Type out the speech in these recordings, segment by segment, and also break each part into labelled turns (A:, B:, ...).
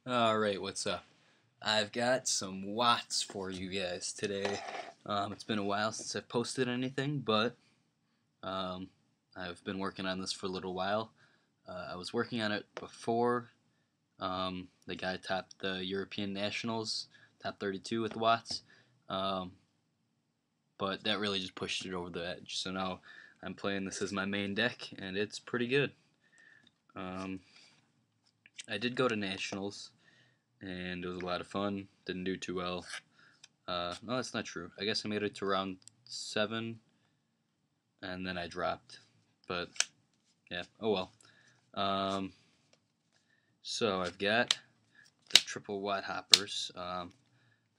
A: Alright, what's up? I've got some watts for you guys today. It's been a while since I've posted anything, but um, I've been working on this for a little while. I was working on it before the guy topped the European Nationals, top 32 with watts, um, but that really just pushed it over the edge. So now I'm playing this as my main deck, and it's pretty good. Um, I did go to Nationals, and it was a lot of fun. Didn't do too well. No, that's not true. I guess I made it to round 7, and then I dropped. But, yeah, oh well. Um, so I've got the triple watt hoppers.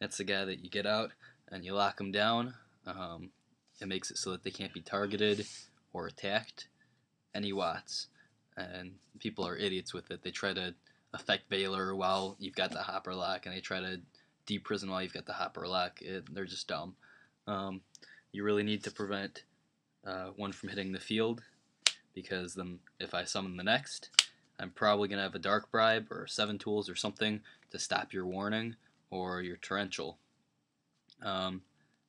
A: That's the guy that you get out, and you lock them down. It makes it so that they can't be targeted or attacked. Any watts. And people are idiots with it. They try to affect Baylor while you've got the hopper lock, and they try to deprison while you've got the hopper lock. They're just dumb. You really need to prevent one from hitting the field, because then if I summon the next, I'm probably going to have a Dark Bribe or 7 Tools or something to stop your warning or your Torrential. And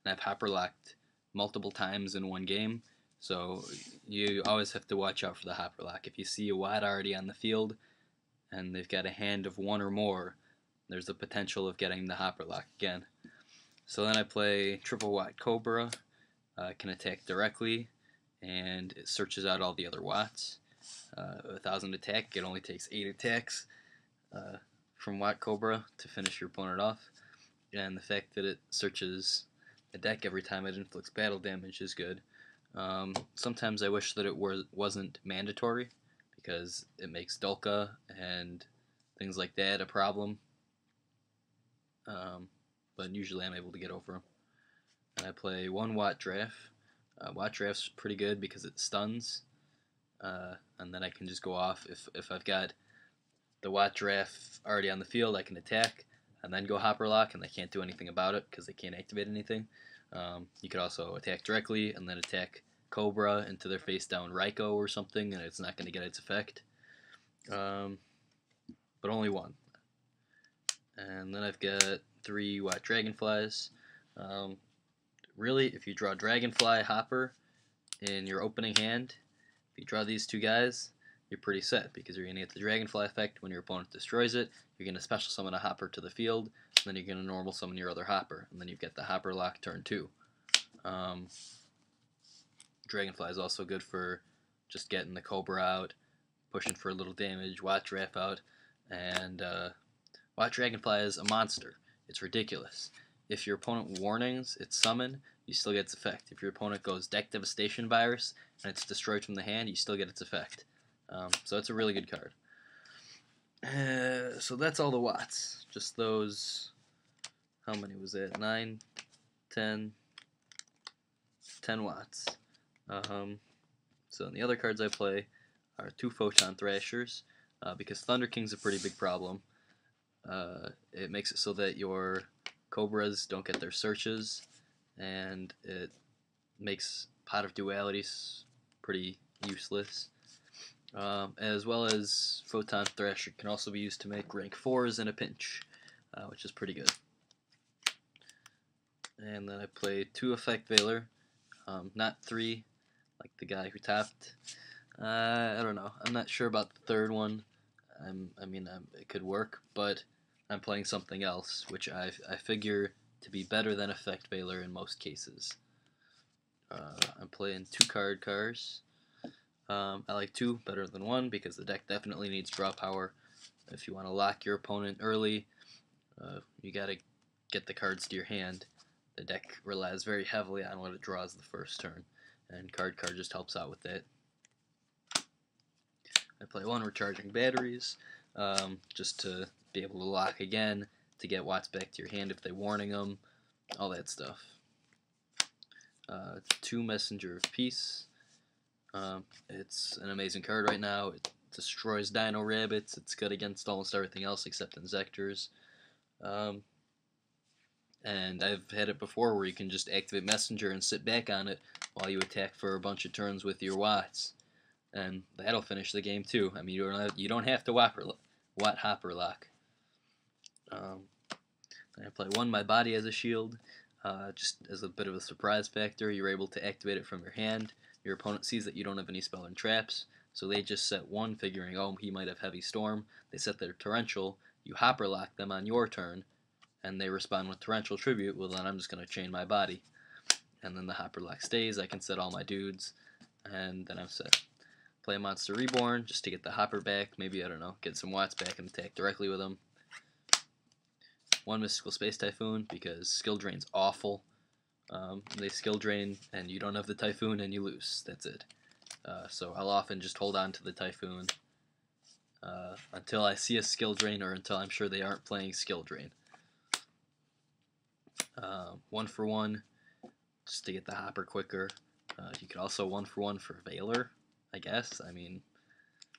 A: I've hopper locked multiple times in one game, so you always have to watch out for the hopper lock. If you see a watt already on the field and they've got a hand of 1 or more, there's the potential of getting the hopper lock again. So then I play triple watt Cobra. Can attack directly, and it searches out all the other watts. 1,000 attack, it only takes 8 attacks from Watt Cobra to finish your opponent off. And the fact that it searches the deck every time it inflicts battle damage is good. Sometimes I wish that it wasn't mandatory, because it makes Dulka and things like that a problem. But usually I'm able to get over them. And I play 1 Watt Draft. Watt Draft's pretty good because it stuns, and then I can just go off. If I've got the Watt Draft already on the field, I can attack and then go Hopper Lock, and they can't do anything about it because they can't activate anything. You could also attack directly and then attack Cobra into their face down Raikou or something, and it's not going to get its effect. But only 1. And then I've got 3 Watt Dragonflies. Really, if you draw Dragonfly Hopper in your opening hand, if you draw these 2 guys, you're pretty set, because you're going to get the Dragonfly effect when your opponent destroys it. You're going to special summon a Hopper to the field, and then you're going to normal summon your other Hopper, and then you've got the Hopper lock turn 2. Dragonfly is also good for just getting the Cobra out, pushing for a little damage, Watt Draft out, and Watt Dragonfly is a monster. It's ridiculous. If your opponent warnings its summon, you still get its effect. If your opponent goes Deck Devastation Virus and it's destroyed from the hand, you still get its effect. So it's a really good card. So that's all the watts. Just those, how many was that? 9, 10 watts. So the other cards I play are 2 Photon Thrashers, because Thunder King's a pretty big problem. It makes it so that your Cobras don't get their searches, and it makes Pot of Dualities pretty useless. As well as Photon Thrasher can also be used to make rank 4s in a pinch, which is pretty good. And then I play 2 Effect Veiler, not 3, like the guy who topped. I don't know. I'm not sure about the 3rd one. It could work, but I'm playing something else, which I figure to be better than Effect Veiler in most cases. I'm playing 2 cars. I like 2 better than 1 because the deck definitely needs draw power. If you want to lock your opponent early, you gotta get the cards to your hand. The deck relies very heavily on what it draws the first turn, and card just helps out with that. I play 1 Recharging Batteries, just to be able to lock again, to get watts back to your hand if they're warning them, all that stuff. 2 Messenger of Peace. It's an amazing card right now. It destroys Dino Rabbits. It's good against almost everything else except Insectors. And I've had it before where you can just activate Messenger and sit back on it while you attack for a bunch of turns with your watts. And that'll finish the game too. I mean, you don't have to Watt Hopper Lock. I play one, my body as a shield. Just as a bit of a surprise factor, you're able to activate it from your hand. Your opponent sees that you don't have any spell and traps, so they just set one, figuring, oh, he might have heavy storm. They set their torrential. You hopper lock them on your turn, and they respond with torrential tribute. Well, then I'm just gonna chain my body, and then the hopper lock stays. I can set all my dudes, and then I'm set. Play a monster reborn just to get the hopper back. Maybe, I don't know, get some watts back and attack directly with them. One Mystical Space Typhoon because skill drain's awful. They skill drain and you don't have the Typhoon and you lose. That's it. So I'll often just hold on to the Typhoon until I see a skill drain or until I'm sure they aren't playing skill drain. 1 for 1 just to get the hopper quicker. You could also 1 for 1 for Veiler, I guess. I mean,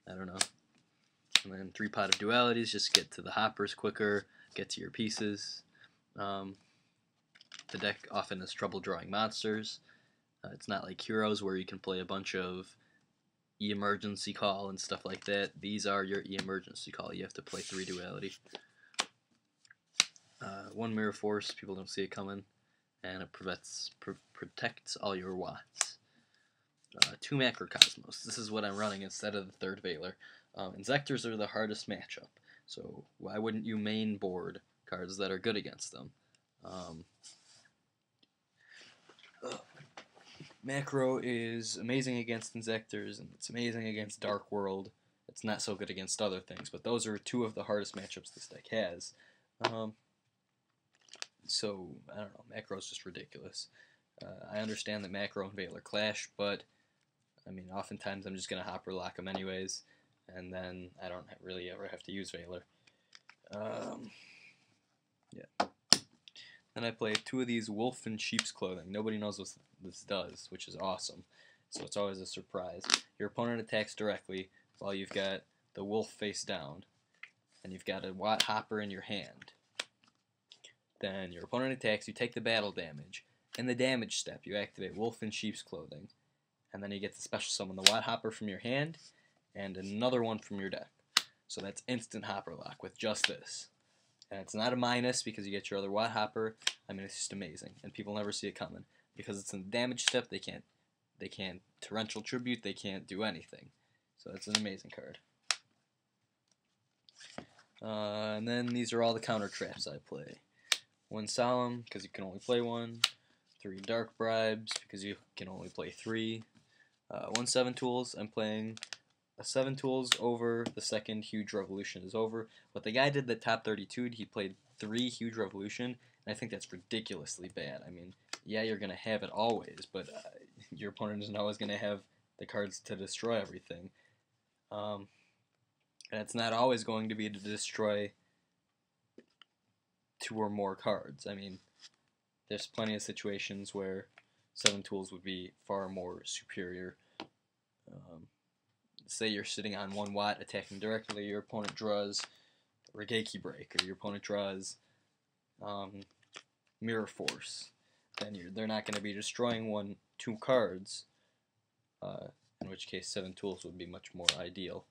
A: I don't know. And then 3 Pot of Dualities, just get to the hoppers quicker, get to your pieces. The deck often has trouble drawing monsters. It's not like Heroes where you can play a bunch of E-Emergency Call and stuff like that. These are your E-Emergency Call. You have to play 3 Duality. 1 Mirror Force, people don't see it coming, and it protects all your watts. 2 Macrocosmos. This is what I'm running instead of the 3rd Veiler. Inzectors are the hardest matchup, so why wouldn't you main board cards that are good against them? Macro is amazing against Inzectors, and it's amazing against Dark World. It's not so good against other things, but those are 2 of the hardest matchups this deck has. So, I don't know, Macro is just ridiculous. I understand that Macro and Veiler clash, but, I mean, oftentimes I'm just going to hopper lock them anyways, and then I don't really ever have to use Veiler. Yeah. Then I play 2 of these Wolf in Sheep's Clothing. Nobody knows what this does, which is awesome. So it's always a surprise. Your opponent attacks directly while you've got the wolf face down, and you've got a Watt Hopper in your hand. Then your opponent attacks, you take the battle damage. In the damage step, you activate Wolf in Sheep's Clothing, and then you get to special summon the Watt Hopper from your hand, and another one from your deck. So that's instant hopper lock with just this. And it's not a minus because you get your other Watt Hopper. I mean, it's just amazing, and people never see it coming because it's in the damage step. They can't torrential tribute. They can't do anything. So it's an amazing card. And then these are all the counter traps I play. 1 Solemn because you can only play 1. 3 Dark Bribes because you can only play 3. 1 7 Tools. I'm playing a 7 Tools over the second Huge Revolution is over. But the guy did the top 32, he played 3 Huge Revolution, and I think that's ridiculously bad. I mean, yeah, you're going to have it always, but your opponent isn't always going to have the cards to destroy everything. And it's not always going to be to destroy 2 or more cards. I mean, there's plenty of situations where 7 Tools would be far more superior. Say you're sitting on 1 Watt attacking directly, your opponent draws Regeki Break, or your opponent draws Mirror Force. Then they're not going to be destroying 2 cards, in which case 7 Tools would be much more ideal.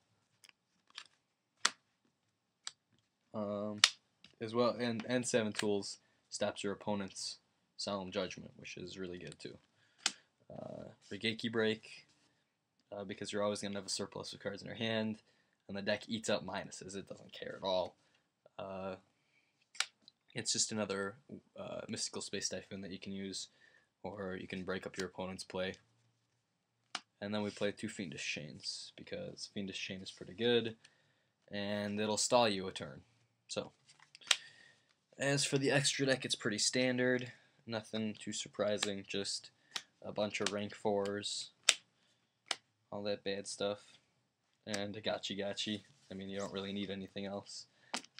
A: As well, and 7 Tools stops your opponent's Solemn Judgment, which is really good too. Regeki Break, because you're always going to have a surplus of cards in your hand, and the deck eats up minuses. It doesn't care at all. It's just another Mystical Space Typhoon that you can use, or you can break up your opponent's play. And then we play 2 Fiendish Chains, because Fiendish Chain is pretty good, and it'll stall you a turn. So, as for the extra deck, it's pretty standard. Nothing too surprising, just a bunch of rank 4s, all that bad stuff, and a Gachi. I mean, you don't really need anything else.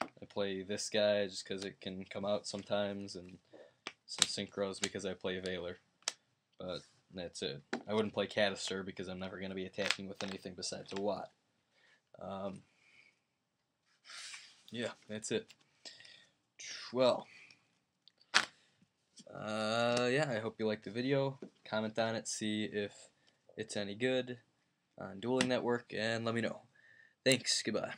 A: I play this guy just because it can come out sometimes, and some Synchros because I play Veiler. But that's it. I wouldn't play Canister because I'm never going to be attacking with anything besides a Watt. Yeah, that's it. Well, yeah, I hope you liked the video. Comment on it, see if it's any good on Dueling Network, and let me know. Thanks, goodbye.